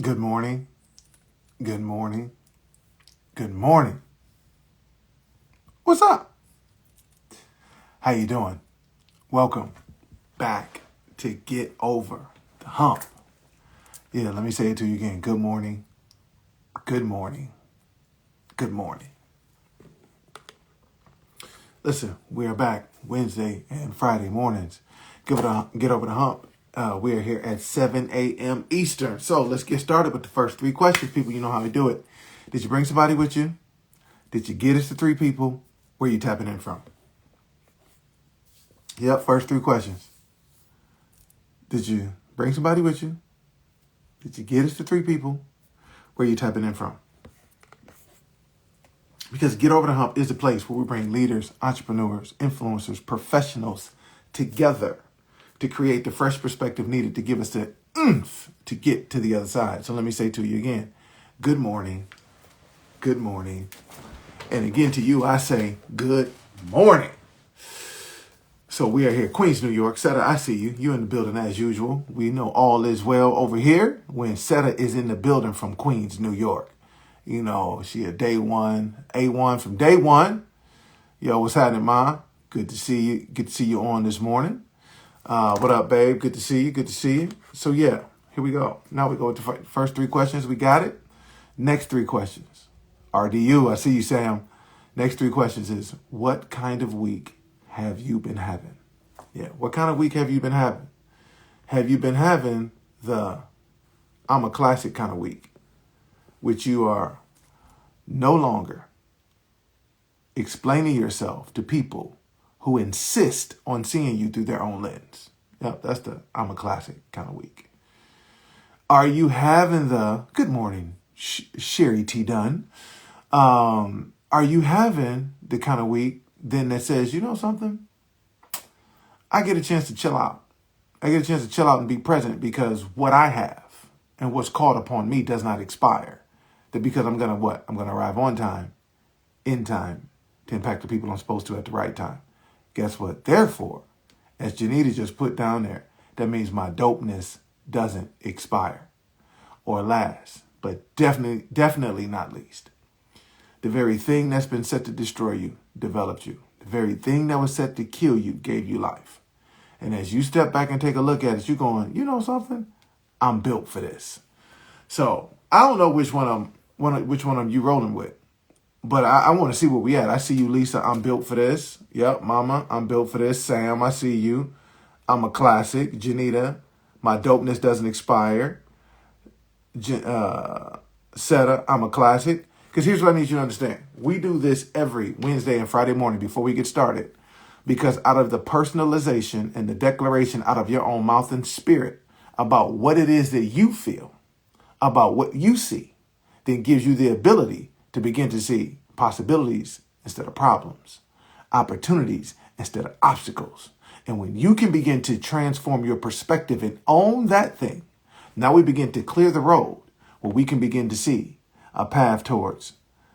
Good morning. Good morning. Good morning. What's up? How you doing? Welcome back to Get Over the Hump. Yeah, let me say it to you again. Good morning. Good morning. Good morning. Listen, we are back Wednesday and Friday mornings. Get over the hump. We are here at 7 a.m. Eastern. So let's get started with the first three questions. People, you know how we do it. Did you bring somebody with you? Did you get us to three people? Where you tapping in from? Yep, first three questions. Did you bring somebody with you? Did you get us to three people? Where you tapping in from? Because Get Over the Hump is a place where we bring leaders, entrepreneurs, influencers, professionals together to create the fresh perspective needed to give us the oomph to get to the other side. So let me say to you again, good morning, good morning. And again to you, I say good morning. So we are here, Queens, New York. Seta, I see you. You're in the building as usual. We know all is well over here when Seta is in the building from Queens, New York. You know, she a day one, A1 from day one. Yo, what's happening, Ma? Good to see you. Good to see you on this morning. What up, babe? Good to see you. Good to see you. So yeah, here we go. Now we go with the first three questions. We got it. Next three questions. RDU, I see you, Sam. Next three questions is, what kind of week have you been having? Yeah, what kind of week have you been having? Have you been having the I'm a classic kind of week, which you are no longer explaining yourself to people who insist on seeing you through their own lens? Yep, that's the I'm a classic kind of week. Are you having the good morning, Sherry T. Dunn? Are you having the kind of week then that says, you know something? I get a chance to chill out. I get a chance to chill out and be present because what I have and what's called upon me does not expire. That because I'm going to what? I'm going to arrive on time, in time, to impact the people I'm supposed to at the right time. Guess what? Therefore, as Janita just put down there, that means my dopeness doesn't expire or last, but definitely not least. The very thing that's been set to destroy you developed you. The very thing that was set to kill you gave you life. And as you step back and take a look at it, you're going, you know something? I'm built for this. So I don't know which one of you rolling with, but I want to see where we at. I see you, Lisa. I'm built for this. Yep, Mama, I'm built for this. Sam, I see you. I'm a classic. Janita, my dopeness doesn't expire. Seta, I'm a classic. Because here's what I need you to understand. We do this every Wednesday and Friday morning before we get started. Because out of the personalization and the declaration out of your own mouth and spirit about what it is that you feel, about what you see, then gives you the ability to begin to see possibilities instead of problems, opportunities instead of obstacles. And when you can begin to transform your perspective and own that thing, now we begin to clear the road where we can begin to see a path towards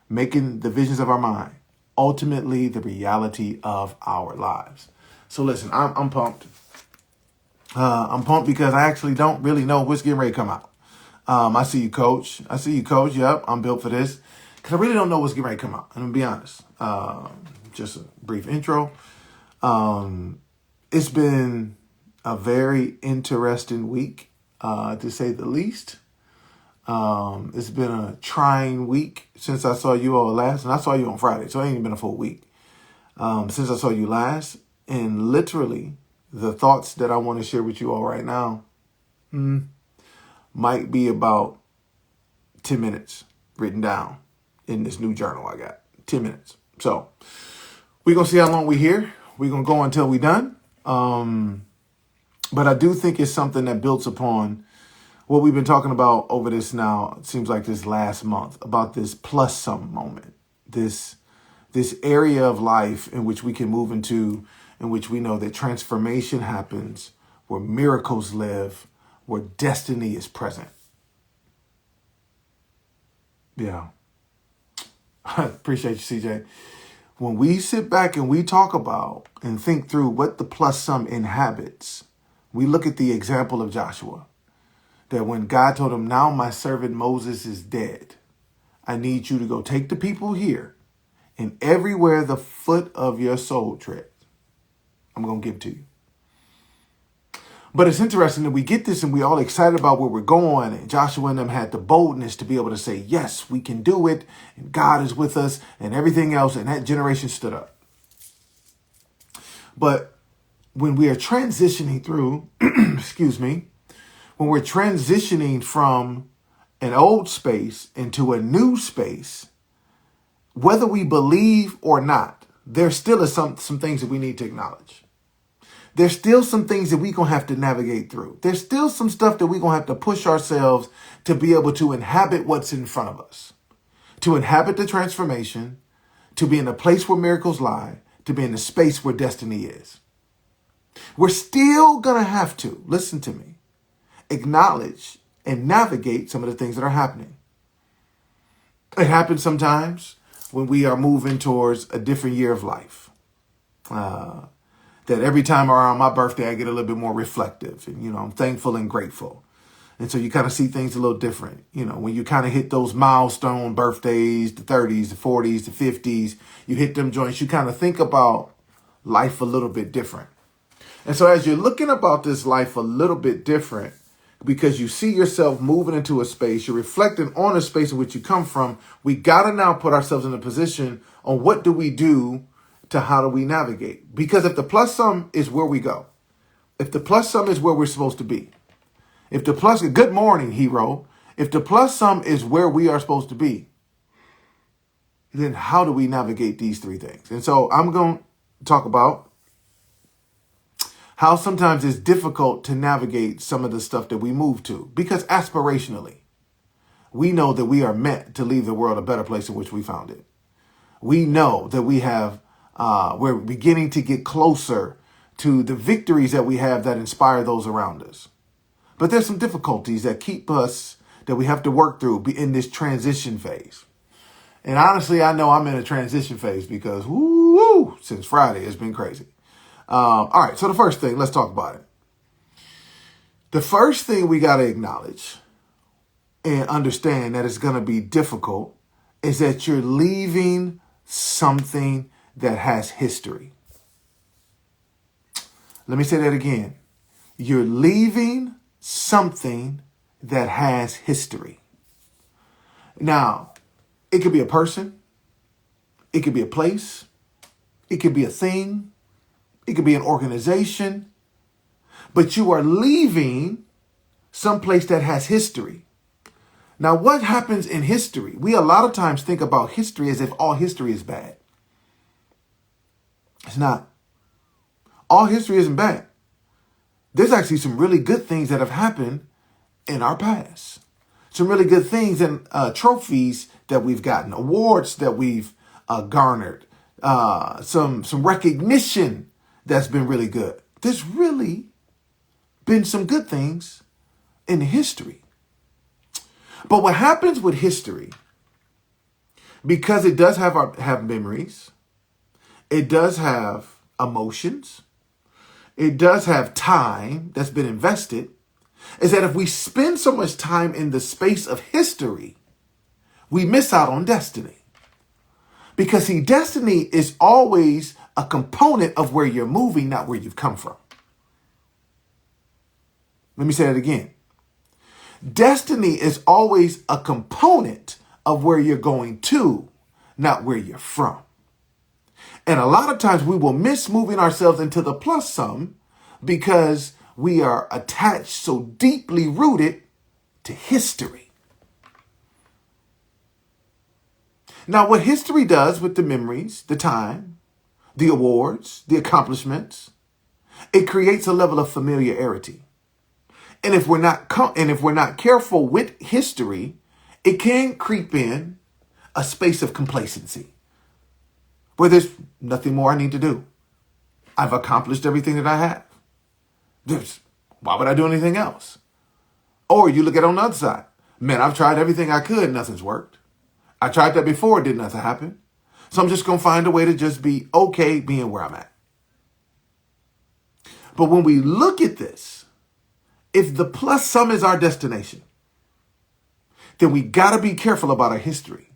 making the visions of our mind ultimately the reality of our lives. So listen, I'm pumped. I'm pumped because I actually don't really know what's getting ready to come out. I see you, Coach. Yep, I'm built for this. Because I really don't know what's getting ready to come out. I'm going to be honest. Just a brief intro. It's been a very interesting week, to say the least. It's been a trying week since I saw you all last. And I saw you on Friday, so it ain't even been a full week. Since I saw you last. And literally, the thoughts that I want to share with you all right now might be about 10 minutes written down in this new journal I got. 10 minutes. So we're going to see how long we're here. We're going to go until we're done. But I do think it's something that builds upon what we've been talking about over this now, it seems like this last month, about this plus some moment, this area of life in which we can move into, in which we know that transformation happens, where miracles live, where destiny is present. Yeah. I appreciate you, CJ. When we sit back and we talk about and think through what the plus sum inhabits, we look at the example of Joshua. that when God told him, now my servant Moses is dead, I need you to go take the people here and everywhere the foot of your soul treads, I'm going to give to you. But it's interesting that we get this and we all excited about where we're going. And Joshua and them had the boldness to be able to say, yes, we can do it. And God is with us and everything else. And that generation stood up. But when we are transitioning through, excuse me, when we're transitioning from an old space into a new space, whether we believe or not, there still is some things that we need to acknowledge. There's still some things that we're going to have to navigate through. There's still some stuff that we're going to have to push ourselves to be able to inhabit what's in front of us, to inhabit the transformation, to be in the place where miracles lie, to be in the space where destiny is. We're still going to have to, listen to me, acknowledge and navigate some of the things that are happening. It happens sometimes when we are moving towards a different year of life. That every time around my birthday, I get a little bit more reflective and, I'm thankful and grateful. And so you kind of see things a little different. When you kind of hit those milestone birthdays, the 30s, the 40s, the 50s, you hit them joints, you kind of think about life a little bit different. And so as you're looking about this life a little bit different, because you see yourself moving into a space, you're reflecting on the space in which you come from, we got to now put ourselves in a position on what do we do to how do we navigate? Because if the plus sum is where we go, if the plus sum is where we're supposed to be, if the plus, good morning, hero, if the plus sum is where we are supposed to be, then how do we navigate these three things? And so I'm going to talk about how sometimes it's difficult to navigate some of the stuff that we move to, because aspirationally, we know that we are meant to leave the world a better place in which we found it. We know that we're beginning to get closer to the victories that we have that inspire those around us. But there's some difficulties that keep us, that we have to work through in this transition phase. And honestly, I know I'm in a transition phase because since Friday, it's been crazy. All right, so the first thing, let's talk about it. The first thing we got to acknowledge and understand that it's going to be difficult is that you're leaving something that has history. Let me say that again. You're leaving something that has history. Now, it could be a person. It could be a place. It could be a thing. It could be an organization. But you are leaving someplace that has history. Now, what happens in history? We a lot of times think about history as if all history is bad. It's not. All history isn't bad. There's actually some really good things that have happened in our past. Some really good things and trophies that we've gotten, awards that we've garnered, some recognition that's been really good. There's really been some good things in history. But what happens with history, because it does have memories, it does have emotions, it does have time that's been invested, is that if we spend so much time in the space of history, we miss out on destiny. Because see, destiny is always a component of where you're moving, not where you've come from. Let me say that again. Destiny is always a component of where you're going to, not where you're from. And a lot of times we will miss moving ourselves into the plus sum because we are attached so deeply rooted to history. Now, what history does with the memories, the time, the awards, the accomplishments, it creates a level of familiarity. And if we're not careful with history, it can creep in a space of complacency where there's nothing more I need to do. I've accomplished everything that I have. Why would I do anything else? Or you look at it on the other side. Man, I've tried everything I could. Nothing's worked. I tried that before. It did nothing happen. So I'm just going to find a way to just be okay being where I'm at. But when we look at this, If the plus sum is our destination, then we got to be careful about our history.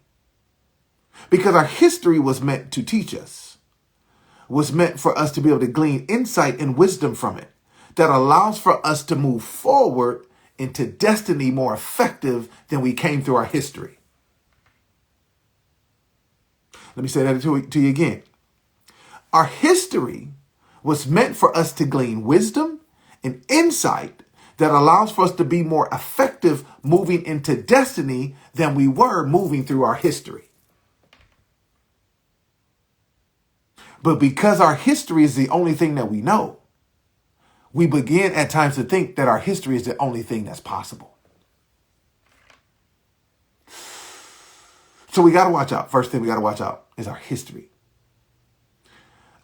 Because our history was meant to teach us, was meant for us to be able to glean insight and wisdom from it that allows for us to move forward into destiny more effective than we came through our history. Let me say that to you again. Our history was meant for us to glean wisdom and insight that allows for us to be more effective moving into destiny than we were moving through our history. But because our history is the only thing that we know, we begin at times to think that our history is the only thing that's possible. So we got to watch out. First thing we got to watch out is our history.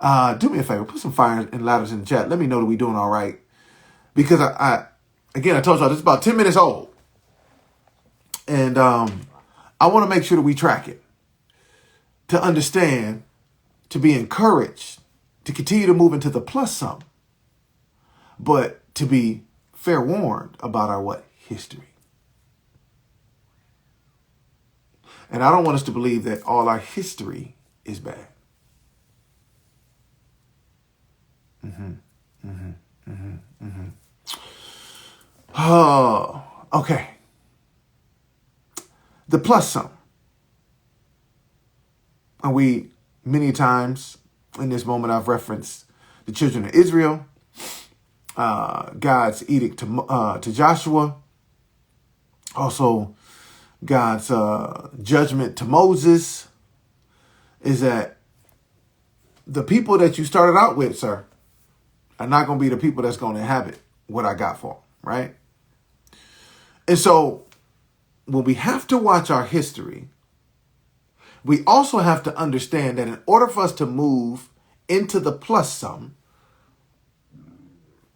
Do me a favor, put some fire and ladders in the chat. Let me know that we're doing all right. Because I told y'all this is about 10 minutes old. And I want to make sure that we track it to understand, to be encouraged, to continue to move into the plus sum, but to be fair warned about our what? History. And I don't want us to believe that all our history is bad. Oh, okay. The plus sum. And we, many times in this moment, I've referenced the children of Israel, God's edict to Joshua, also God's judgment to Moses, is that the people that you started out with, sir, are not going to be the people that's going to inhabit what I got for them, right? And so when we have to watch our history, we also have to understand that in order for us to move into the plus sum,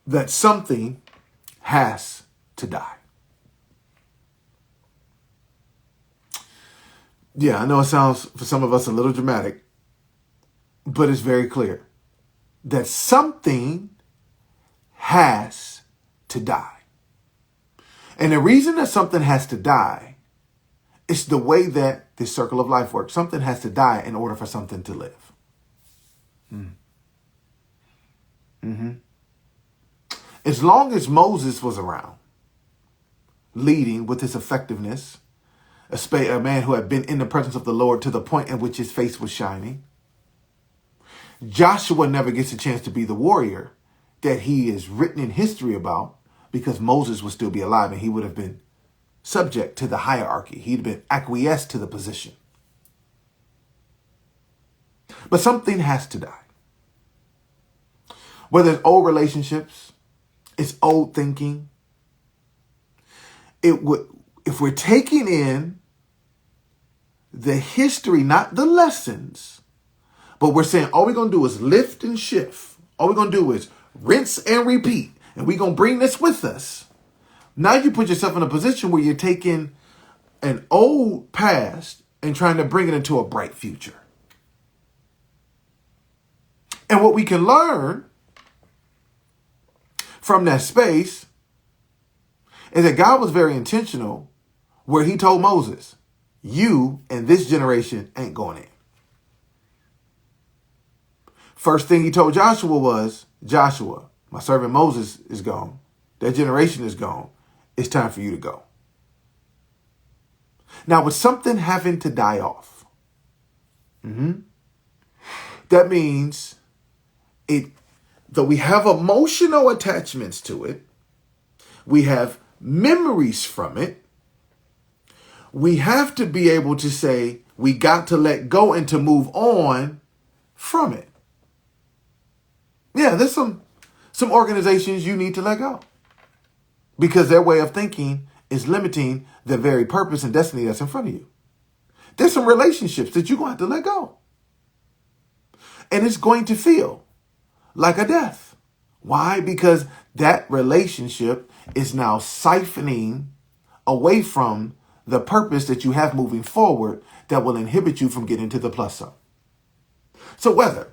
that something has to die. Yeah, I know it sounds for some of us a little dramatic, but it's very clear that something has to die. And the reason that something has to die is the way that this circle of life works. Something has to die in order for something to live. As long as Moses was around, leading with his effectiveness, a man who had been in the presence of the Lord to the point in which his face was shining, Joshua never gets a chance to be the warrior that he is written in history about, because Moses would still be alive and he would have been subject to the hierarchy. He'd been acquiesced to the position. But something has to die. Whether it's old relationships, it's old thinking. If we're taking in the history, not the lessons, but we're saying all we're going to do is lift and shift. All we're going to do is rinse and repeat. And we're going to bring this with us. Now you put yourself in a position where you're taking an old past and trying to bring it into a bright future. And what we can learn from that space is that God was very intentional where he told Moses, you and this generation ain't going in. First thing he told Joshua was, Joshua, my servant Moses is gone. That generation is gone. It's time for you to go. Now, with something having to die off, that means though we have emotional attachments to it, we have memories from it, we have to be able to say we got to let go and to move on from it. Yeah, there's some organizations you need to let go because their way of thinking is limiting the very purpose and destiny that's in front of you. There's some relationships that you're going to have to let go. And it's going to feel like a death. Why? Because that relationship is now siphoning away from the purpose that you have moving forward that will inhibit you from getting to the plus sum. So whether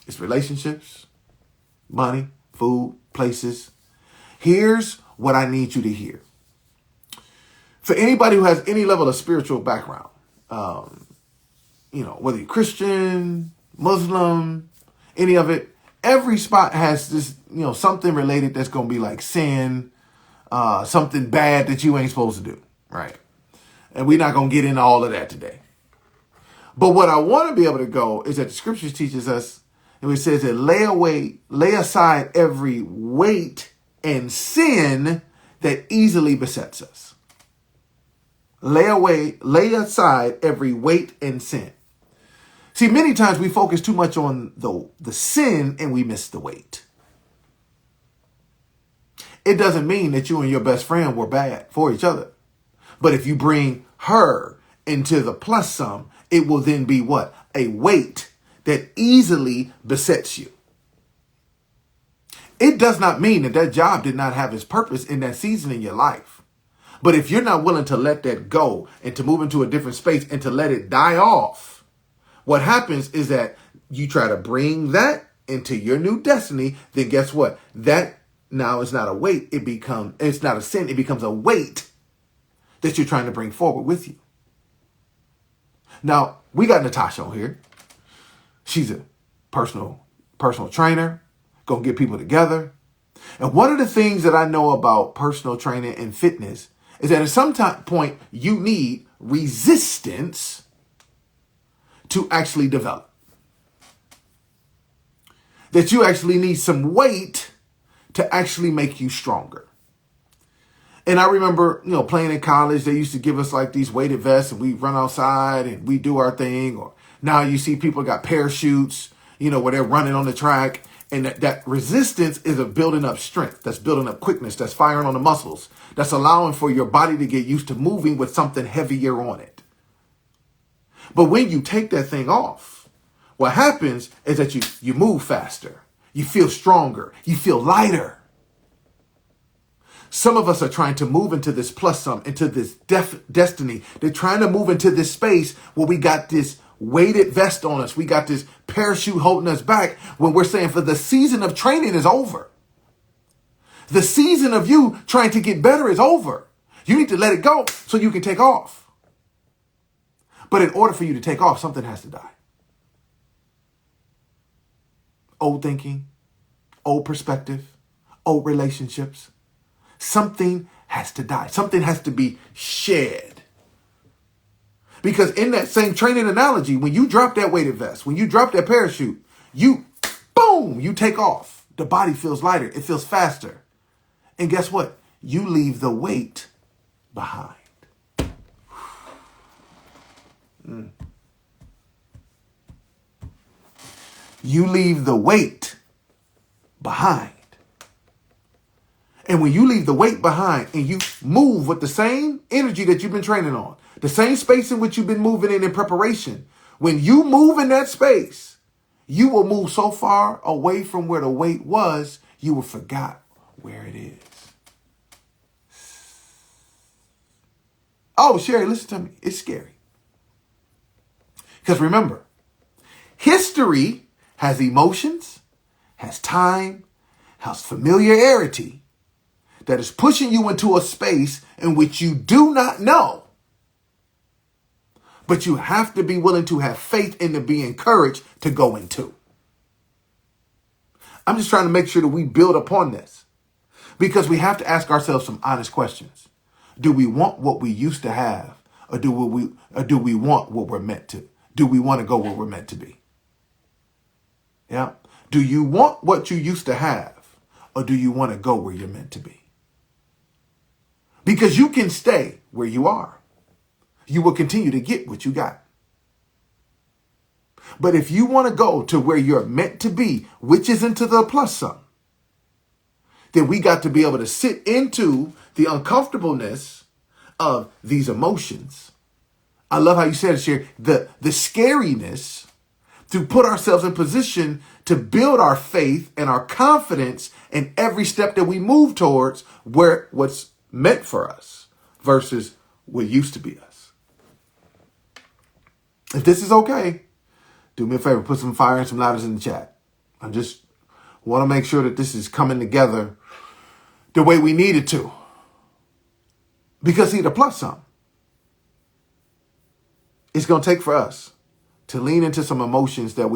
it's relationships, money, food, places, here's what I need you to hear. For anybody who has any level of spiritual background, whether you're Christian, Muslim, any of it, every spot has this, something related that's going to be like sin, something bad that you ain't supposed to do, right? And we're not going to get into all of that today. But what I want to be able to go is that the scriptures teaches us, and it says that lay aside every weight and sin that easily besets us. Lay aside every weight and sin. See, many times we focus too much on the sin and we miss the weight. It doesn't mean that you and your best friend were bad for each other. But if you bring her into the plus sum, it will then be what? A weight that easily besets you. It does not mean that job did not have its purpose in that season in your life. But if you're not willing to let that go and to move into a different space and to let it die off, what happens is that you try to bring that into your new destiny. Then guess what? That now is not a weight. It's not a sin. It becomes a weight that you're trying to bring forward with you. Now, we got Natasha on here. She's a personal trainer, gonna get people together. And one of the things that I know about personal training and fitness is that at some point you need resistance to actually develop. That you actually need some weight to actually make you stronger. And I remember, playing in college, they used to give us like these weighted vests and we run outside and we do our thing. Or now you see people got parachutes, where they're running on the track. And that resistance is a building up strength. That's building up quickness. That's firing on the muscles. That's allowing for your body to get used to moving with something heavier on it. But when you take that thing off, what happens is that you move faster. You feel stronger. You feel lighter. Some of us are trying to move into this plus sum, into this destiny. They're trying to move into this space where we got this weighted vest on us. We got this parachute holding us back when we're saying for the season of training is over. The season of you trying to get better is over. You need to let it go so you can take off. But in order for you to take off, something has to die. Old thinking, old perspective, old relationships. Something has to die. Something has to be shed. Because in that same training analogy, when you drop that weighted vest, when you drop that parachute, you take off. The body feels lighter. It feels faster. And guess what? You leave the weight behind. You leave the weight behind. And when you leave the weight behind and you move with the same energy that you've been training on, the same space in which you've been moving in preparation, when you move in that space, you will move so far away from where the weight was, you will forgot where it is. Oh, Sherry, listen to me. It's scary. Because remember, history has emotions, has time, has familiarity that is pushing you into a space in which you do not know. But you have to be willing to have faith and to be encouraged to go into. I'm just trying to make sure that we build upon this because we have to ask ourselves some honest questions. Do we want what we used to have, or do we want what we're meant to? Do we want to go where we're meant to be? Yeah. Do you want what you used to have, or do you want to go where you're meant to be? Because you can stay where you are. You will continue to get what you got. But if you want to go to where you're meant to be, which is into the plus sum, then we got to be able to sit into the uncomfortableness of these emotions. I love how you said it, Sherry, the scariness, to put ourselves in position to build our faith and our confidence in every step that we move towards where what's meant for us versus what used to be us. If this is okay, do me a favor, put some fire and some lighters in the chat. I just want to make sure that this is coming together the way we needed to. Because see, the plus sum, it's going to take for us to lean into some emotions that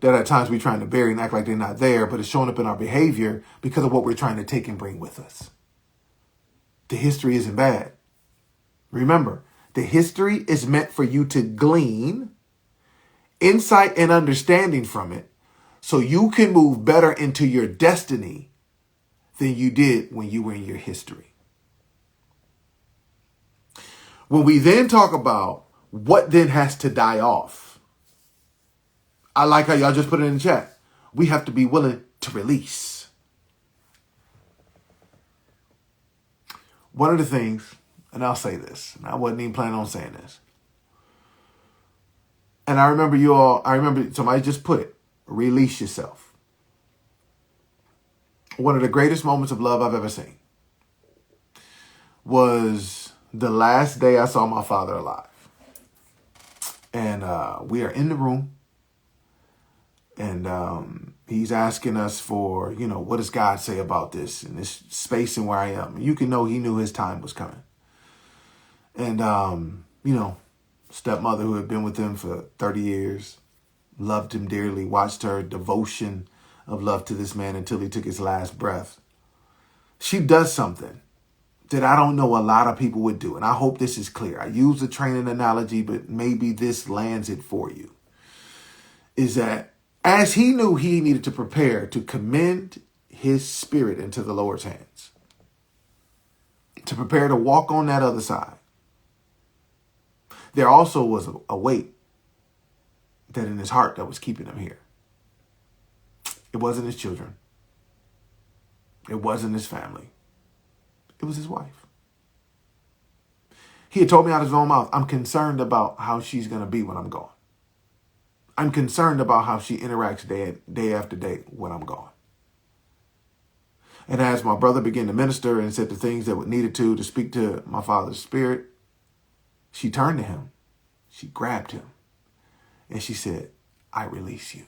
at times we're trying to bury and act like they're not there, but it's showing up in our behavior because of what we're trying to take and bring with us. The history isn't bad. Remember, the history is meant for you to glean insight and understanding from it so you can move better into your destiny than you did when you were in your history. When we then talk about what then has to die off, I like how y'all just put it in the chat. We have to be willing to release. One of the things, and I'll say this, and I wasn't even planning on saying this. And I remember somebody just put it, release yourself. One of the greatest moments of love I've ever seen was the last day I saw my father alive. And we are in the room. And he's asking us for, what does God say about this and this space and where I am? You can know he knew his time was coming. And, stepmother who had been with him for 30 years, loved him dearly, watched her devotion of love to this man until he took his last breath. She does something that I don't know a lot of people would do. And I hope this is clear. I use the training analogy, but maybe this lands it for you. Is that as he knew he needed to prepare to commend his spirit into the Lord's hands, to prepare to walk on that other side, there also was a weight that in his heart that was keeping him here. It wasn't his children. It wasn't his family. It was his wife. He had told me out of his own mouth, I'm concerned about how she's going to be when I'm gone. I'm concerned about how she interacts day after day when I'm gone. And as my brother began to minister and said the things that were needed to speak to my father's spirit, she turned to him, she grabbed him, and she said, I release you.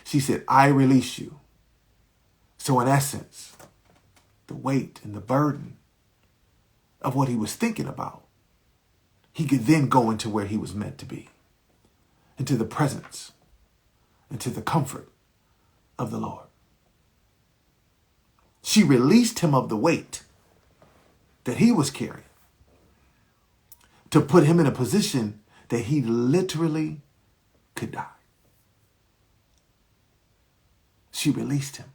She said, I release you. So in essence, the weight and the burden of what he was thinking about, he could then go into where he was meant to be, into the presence, into the comfort of the Lord. She released him of the weight that he was carrying to put him in a position that he literally could die. She released him.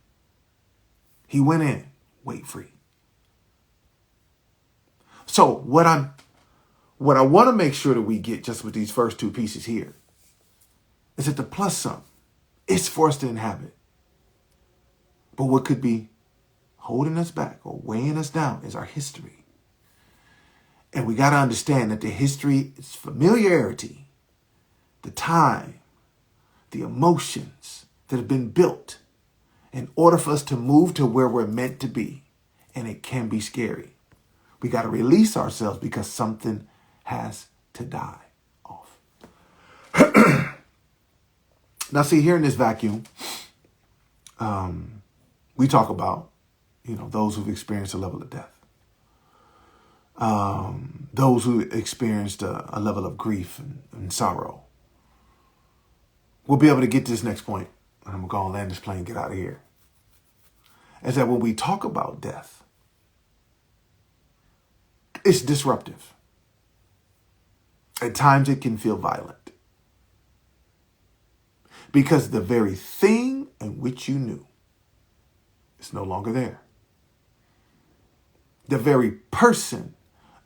He went in weight free. So what I want to make sure that we get just with these first two pieces here is that the plus sum is for us to inhabit. But what could be holding us back or weighing us down is our history. And we got to understand that the history is familiarity, the time, the emotions that have been built in order for us to move to where we're meant to be. And it can be scary. We got to release ourselves because something has to die off. Now, see, here in this vacuum, we talk about, those who've experienced a level of death. Those who experienced a level of grief and sorrow. We'll be able to get to this next point. And I'm going to land this plane and get out of here. Is that when we talk about death, it's disruptive. At times it can feel violent. Because the very thing in which you knew is no longer there. The very person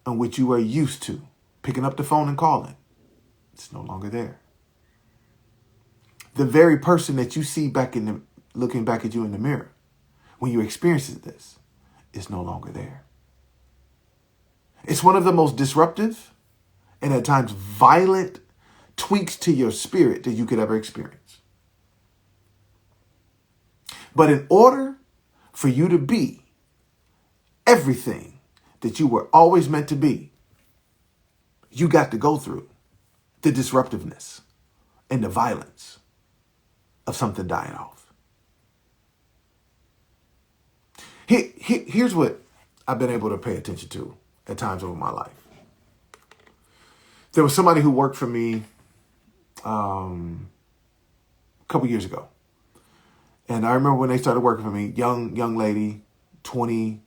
in which you are used to picking up the phone and calling, it's no longer there. The very person that you see looking back at you in the mirror when you experience this is no longer there. It's one of the most disruptive and at times violent tweaks to your spirit that you could ever experience. But in order for you to be everything that you were always meant to be, you got to go through the disruptiveness and the violence of something dying off. Here's what I've been able to pay attention to at times over my life. There was somebody who worked for me a couple years ago. And I remember when they started working for me, young lady, 20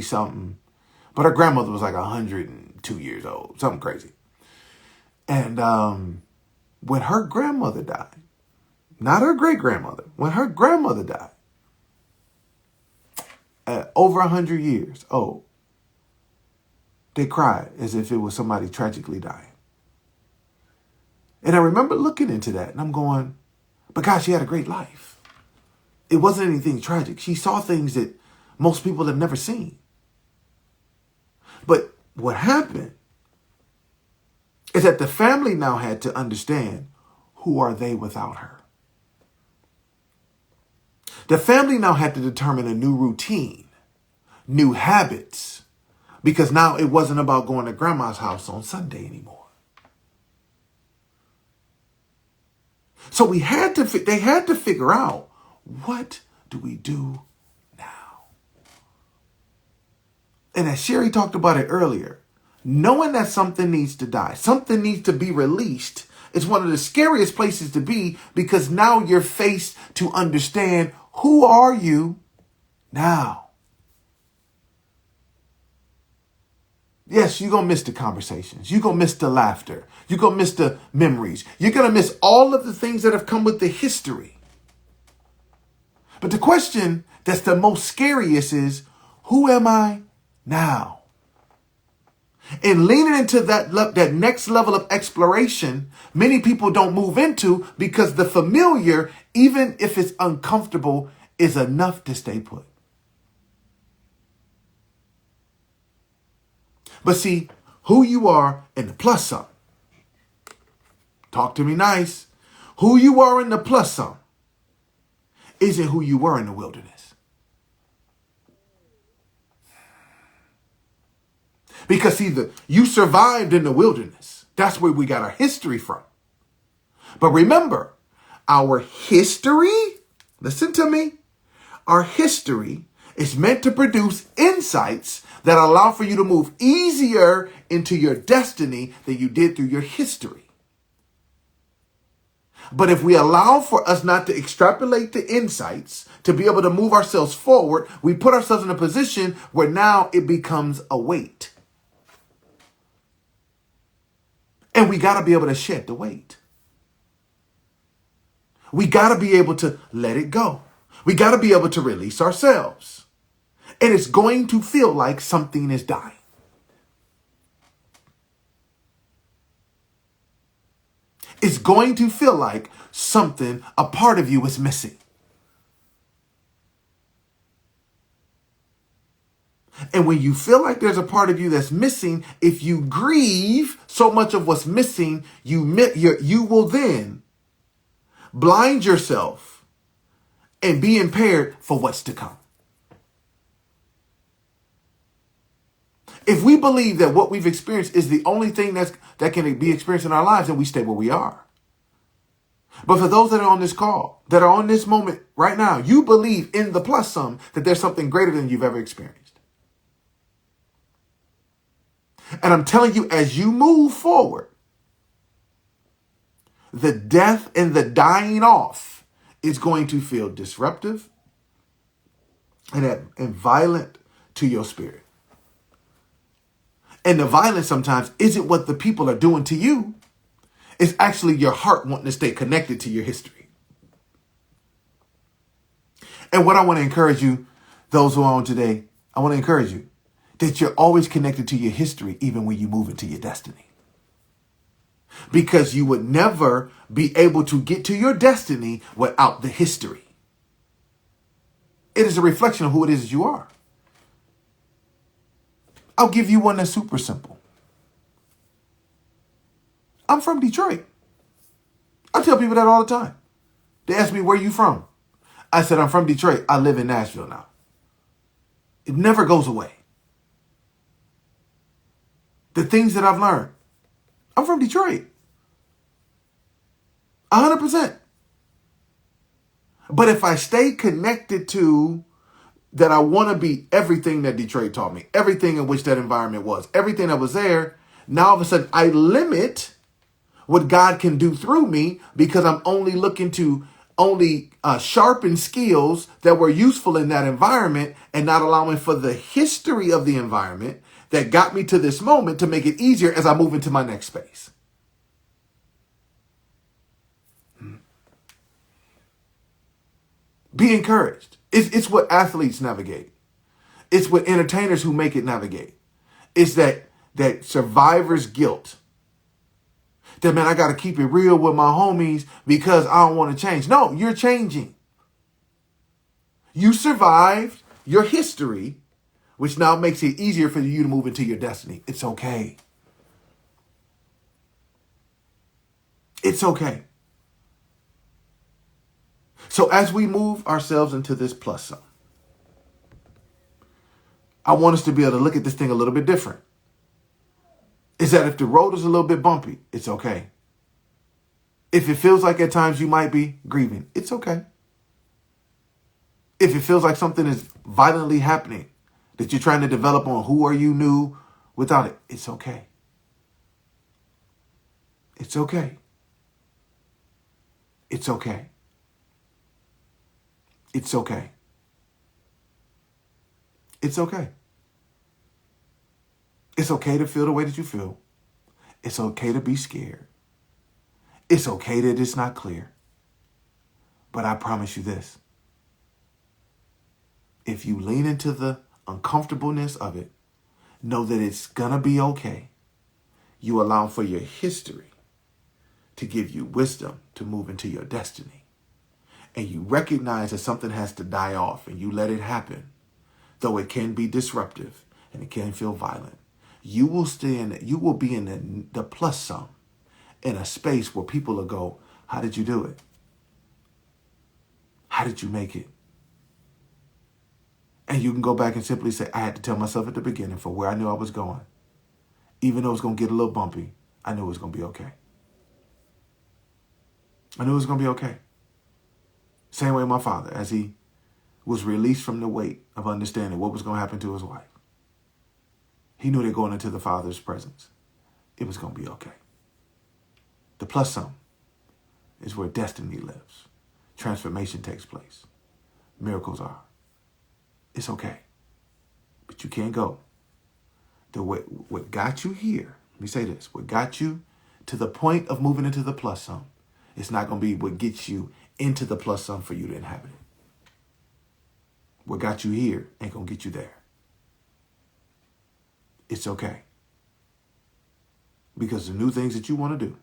something. But her grandmother was like 102 years old, something crazy. And when her grandmother died, not her great grandmother, when her grandmother died, at over 100 years old, they cried as if it was somebody tragically dying. And I remember looking into that and I'm going, but God, she had a great life. It wasn't anything tragic. She saw things that most people have never seen. But what happened is that the family now had to understand, who are they without her? The family now had to determine a new routine, new habits, because now it wasn't about going to grandma's house on Sunday anymore. So they had to figure out, what do we do now? And as Sherry talked about it earlier, knowing that something needs to die, something needs to be released, is one of the scariest places to be, because now you're faced to understand, who are you now? Yes, you're going to miss the conversations. You're going to miss the laughter. You're going to miss the memories. You're going to miss all of the things that have come with the history. But the question that's the most scariest is, who am I now? And leaning into that next level of exploration, many people don't move into, because the familiar, even if it's uncomfortable, is enough to stay put. But see, who you are in the plus sum. Talk to me nice. Who you are in the plus sum isn't who you were in the wilderness. Because see, you survived in the wilderness. That's where we got our history from. But remember, our history, listen to me, our history is meant to produce insights that allow for you to move easier into your destiny than you did through your history. But if we allow for us not to extrapolate the insights to be able to move ourselves forward, we put ourselves in a position where now it becomes a weight. And we got to be able to shed the weight. We got to be able to let it go. We got to be able to release ourselves. And it's going to feel like something is dying. It's going to feel like something, a part of you is missing. And when you feel like there's a part of you that's missing, if you grieve so much of what's missing, you will then blind yourself and be impaired for what's to come. If we believe that what we've experienced is the only thing that can be experienced in our lives, then we stay where we are. But for those that are on this call, that are on this moment right now, you believe in the plus sum that there's something greater than you've ever experienced. And I'm telling you, as you move forward, the death and the dying off is going to feel disruptive and violent to your spirit. And the violence sometimes isn't what the people are doing to you. It's actually your heart wanting to stay connected to your history. And what I want to encourage you, those who are on today, I want to encourage you that you're always connected to your history, even when you move into your destiny. Because you would never be able to get to your destiny without the history. It is a reflection of who it is that you are. I'll give you one that's super simple. I'm from Detroit. I tell people that all the time. They ask me, where you from? I said, I'm from Detroit. I live in Nashville now. It never goes away. The things that I've learned. I'm from Detroit. 100%. But if I stay connected to that I want to be everything that Detroit taught me, everything in which that environment was, everything that was there. Now, all of a sudden, I limit what God can do through me because I'm only looking to sharpen skills that were useful in that environment and not allowing for the history of the environment that got me to this moment to make it easier as I move into my next space. Be encouraged. It's what athletes navigate. It's what entertainers who make it navigate. It's that survivor's guilt. That, man, I got to keep it real with my homies because I don't want to change. No, you're changing. You survived your history, which now makes it easier for you to move into your destiny. It's okay. It's okay. So as we move ourselves into this plus sum, I want us to be able to look at this thing a little bit different. Is that if the road is a little bit bumpy, it's okay. If it feels like at times you might be grieving, it's okay. If it feels like something is violently happening, that you're trying to develop on who are you new without it, it's okay. It's okay. It's okay. It's okay. It's okay. It's okay to feel the way that you feel. It's okay to be scared. It's okay that it's not clear. But I promise you this. If you lean into the uncomfortableness of it, know that it's going to be okay. You allow for your history to give you wisdom to move into your destiny. And you recognize that something has to die off and you let it happen, though it can be disruptive and it can feel violent. You will be in the plus sum, in a space where people will go, how did you do it? How did you make it? And you can go back and simply say, I had to tell myself at the beginning for where I knew I was going. Even though it's going to get a little bumpy, I knew it was going to be okay. I knew it was going to be okay. Same way my father, as he was released from the weight of understanding what was going to happen to his wife. He knew that going into the Father's presence, it was going to be okay. The plus sum is where destiny lives. Transformation takes place. Miracles are. It's okay. But you can't go. What got you here, let me say this, what got you to the point of moving into the plus sum, it's not going to be what gets you into the plus sum for you to inhabit it. What got you here ain't going to get you there. It's okay. Because the new things that you want to do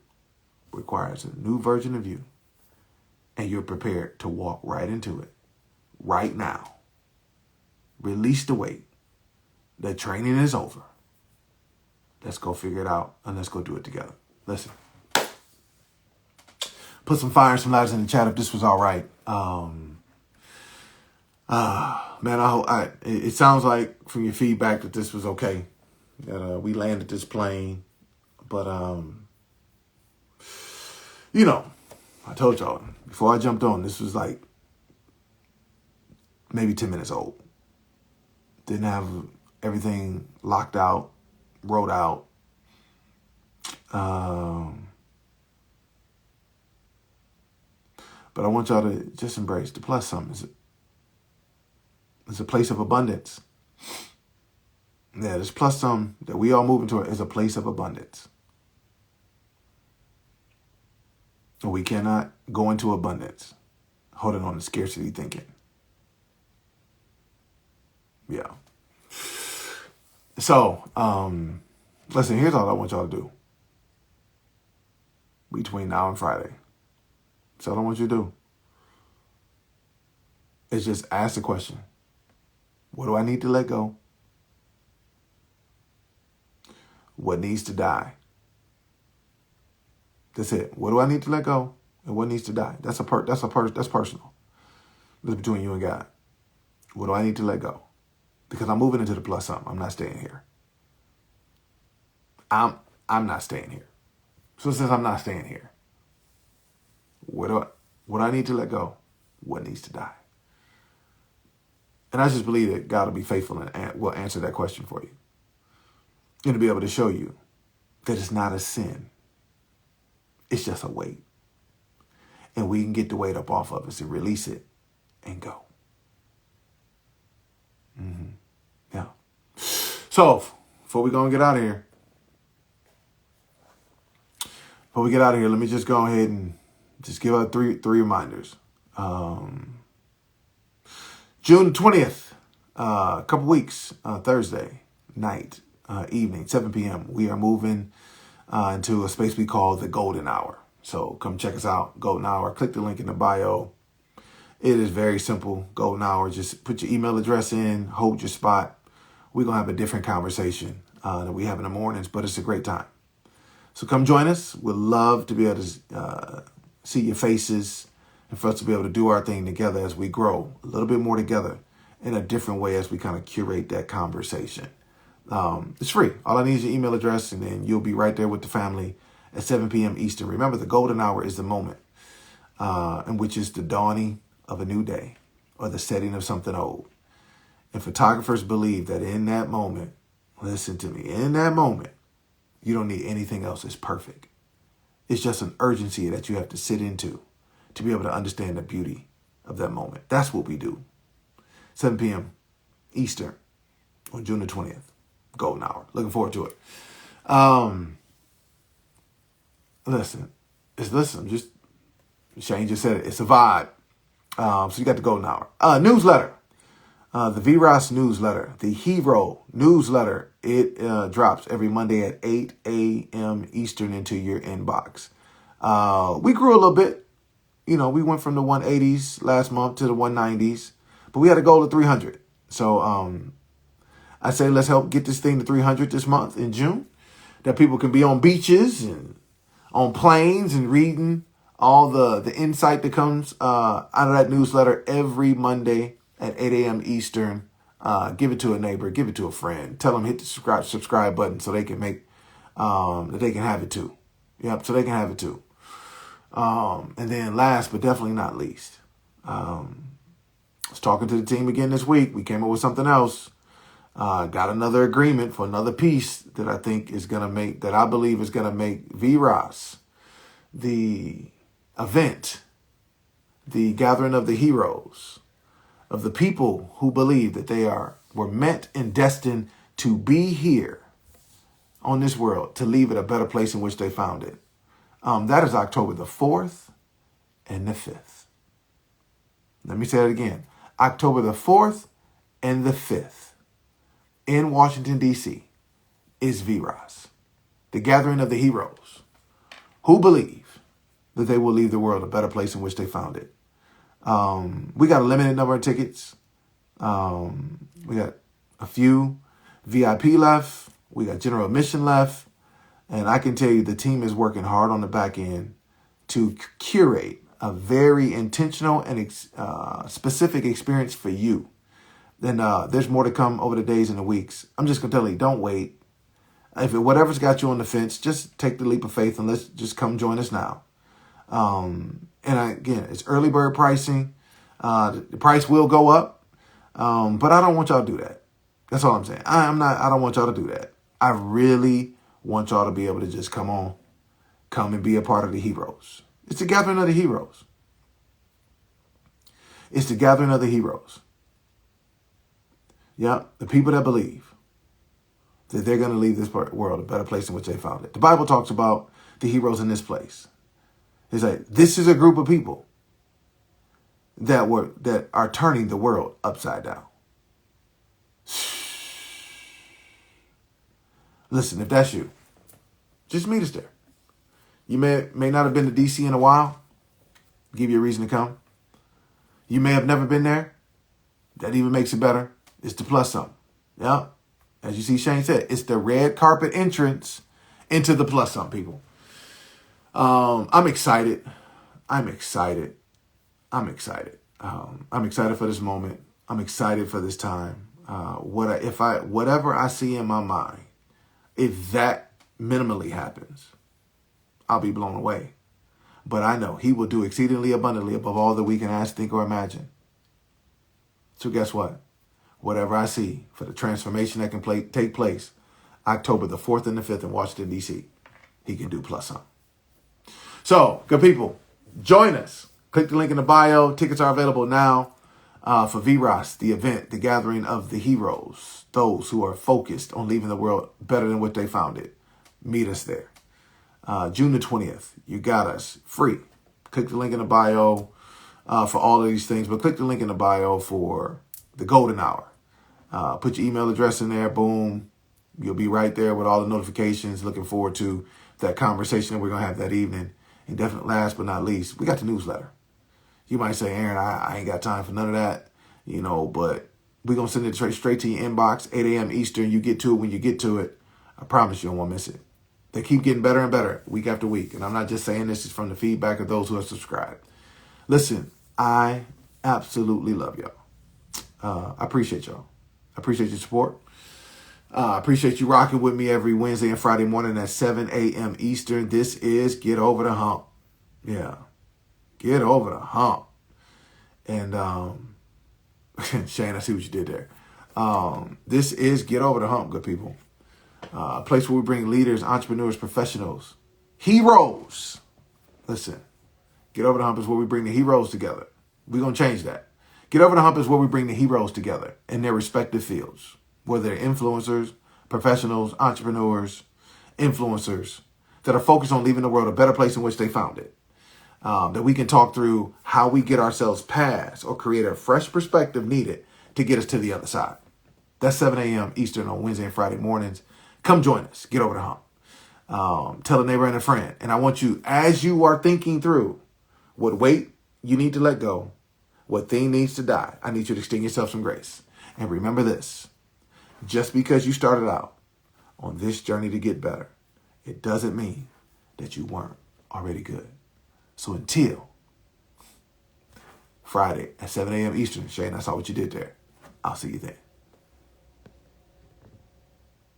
requires a new version of you. And you're prepared to walk right into it right now. Release the weight. The training is over. Let's go figure it out and let's go do it together. Listen. Put some fire and some lights in the chat if this was all right. Man, it sounds like from your feedback that this was okay. That we landed this plane. But, I told y'all before I jumped on, this was like maybe 10 minutes old. Didn't have everything locked out, wrote out. But I want y'all to just embrace the plus sum. It's a place of abundance. Yeah, this plus sum that we all move into is a place of abundance. And we cannot go into abundance holding on to scarcity thinking. Yeah. So, listen, here's all I want y'all to do between now and Friday. So all I want you to do is just ask the question, what do I need to let go? What needs to die? That's it. What do I need to let go? And what needs to die? That's personal. That's between you and God. What do I need to let go? Because I'm moving into the plus sum. I'm not staying here. I'm not staying here. So since I'm not staying here, what do I need to let go? What needs to die? And I just believe that God will be faithful and will answer that question for you. And to be able to show you that it's not a sin. It's just a weight. And we can get the weight up off of us and release it and go. Yeah. So, before we go and get out of here, let me just go ahead and just give out three reminders. June 20th, a couple weeks, Thursday night, evening, 7 p.m., we are moving into a space we call the Golden Hour. So come check us out, Golden Hour. Click the link in the bio. It is very simple, Golden Hour. Just put your email address in, hold your spot. We're going to have a different conversation that we have in the mornings, but it's a great time. So come join us. We'd love to be able to see your faces and for us to be able to do our thing together as we grow a little bit more together in a different way as we kind of curate that conversation. It's free. All I need is your email address, and then you'll be right there with the family at 7 p.m. Eastern. Remember, the golden hour is the moment in which is the dawning of a new day or the setting of something old. And photographers believe that in that moment, listen to me, in that moment, you don't need anything else. It's perfect. It's just an urgency that you have to sit into to be able to understand the beauty of that moment. That's what we do. 7 p.m. Eastern on June the 20th. Golden hour. Looking forward to it. Listen, Shane just said it. It's a vibe. So you got the golden hour. Newsletter. The VROS newsletter, the Hero newsletter. It drops every Monday at 8 a.m. Eastern into your inbox. We grew a little bit. We went from the 180s last month to the 190s, but we had a goal of 300. So I say let's help get this thing to 300 this month in June, that people can be on beaches and on planes and reading all the insight that comes out of that newsletter every Monday at 8 a.m. Eastern. Give it to a neighbor, give it to a friend. Tell them hit the subscribe button so they can make that they can have it too. Yep, so they can have it too. And then last but definitely not least, I was talking to the team again this week. We came up with something else. Got another agreement for another piece that I think is going to make, that I believe is going to make VROS, the event, the gathering of the heroes, of the people who believe that they were meant and destined to be here on this world, to leave it a better place in which they found it. That is October the 4th and the 5th. Let me say that again. October the 4th and the 5th in Washington, D.C. is VROS, the gathering of the heroes who believe that they will leave the world a better place in which they found it. We got a limited number of tickets. We got a few VIP left. We got general admission left. And I can tell you the team is working hard on the back end to curate a very intentional and specific experience for you. Then there's more to come over the days and the weeks. I'm just going to tell you, don't wait. Whatever's got you on the fence, just take the leap of faith and let's just come join us now. Again, it's early bird pricing. The price will go up, but I don't want y'all to do that. That's all I'm saying. I don't want y'all to do that. I really want y'all to be able to just come and be a part of the heroes. It's the gathering of the heroes. It's the gathering of the heroes. Yeah, the people that believe that they're going to leave this world a better place in which they found it. The Bible talks about the heroes in this place. It's like, this is a group of people that are turning the world upside down. Listen, if that's you, just meet us there. You may not have been to D.C. in a while. Give you a reason to come. You may have never been there. That even makes it better. It's the plus something. Yeah. As you see Shane said, it's the red carpet entrance into the plus something, people. I'm excited. I'm excited for this moment. I'm excited for this time. Whatever I see in my mind, if that minimally happens, I'll be blown away. But I know he will do exceedingly abundantly above all that we can ask, think, or imagine. So guess what? whatever I see for the transformation that can take place October the 4th and the 5th in Washington, D.C., he can do plus some. So, good people, join us. Click the link in the bio. Tickets are available now for VROS, the event, the gathering of the heroes, those who are focused on leaving the world better than what they found it. Meet us there. June the 20th, you got us free. Click the link in the bio for all of these things, but click the link in the bio for the golden hour. Put your email address in there. Boom. You'll be right there with all the notifications. Looking forward to that conversation that we're going to have that evening. And definitely last but not least, we got the newsletter. You might say, Aaron, I ain't got time for none of that, but we're going to send it straight to your inbox, 8 a.m. Eastern. You get to it when you get to it. I promise you don't want to miss it. They keep getting better and better week after week. And I'm not just saying this is from the feedback of those who have subscribed. Listen, I absolutely love y'all. I appreciate y'all. I appreciate your support. I appreciate you rocking with me every Wednesday and Friday morning at 7 a.m. Eastern. This is Get Over the Hump. Yeah. Get over the hump. And Shane, I see what you did there. This is Get Over the Hump, good people. A place where we bring leaders, entrepreneurs, professionals, heroes. Listen, Get Over the Hump is where we bring the heroes together. We're going to change that. Get Over the Hump is where we bring the heroes together in their respective fields, whether they're influencers, professionals, entrepreneurs, influencers that are focused on leaving the world a better place in which they found it. That we can talk through how we get ourselves past or create a fresh perspective needed to get us to the other side. That's 7 a.m. Eastern on Wednesday and Friday mornings. Come join us. Get over the hump. Tell a neighbor and a friend. And I want you, as you are thinking through what weight you need to let go, what thing needs to die, I need you to extend yourself some grace. And remember this, just because you started out on this journey to get better, it doesn't mean that you weren't already good. So until Friday at 7 a.m. Eastern, Shane, I saw what you did there. I'll see you then.